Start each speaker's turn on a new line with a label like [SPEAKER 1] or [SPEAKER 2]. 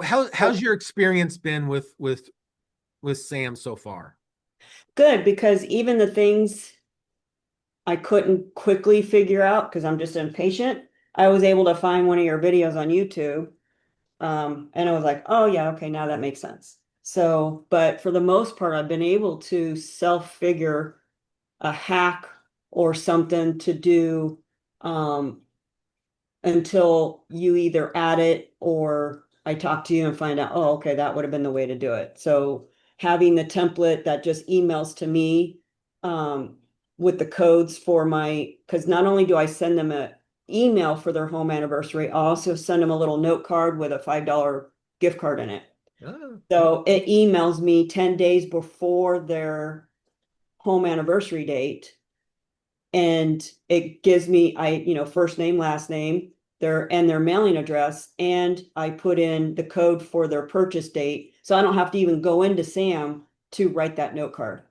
[SPEAKER 1] How's your experience been with Sam so far?
[SPEAKER 2] Good, because even the things I couldn't quickly figure out because I'm just impatient, I was able to find one of your videos on YouTube. And I was like, oh yeah, okay, now that makes sense. So, but for the most part, I've been able to self-figure a hack or something to do until you either add it or I talk to you and find out, oh, okay, that would have been the way to do it. So having the template that just emails to me with the codes for my, because not only do I send them a email for their home anniversary, I also send them a little note card with a $5 gift card in it.
[SPEAKER 1] Oh,
[SPEAKER 2] So it emails me 10 days before their home anniversary date, and it gives me first name, last name, their mailing address, and I put in the code for their purchase date, so I don't have to even go into Sam to write that note card.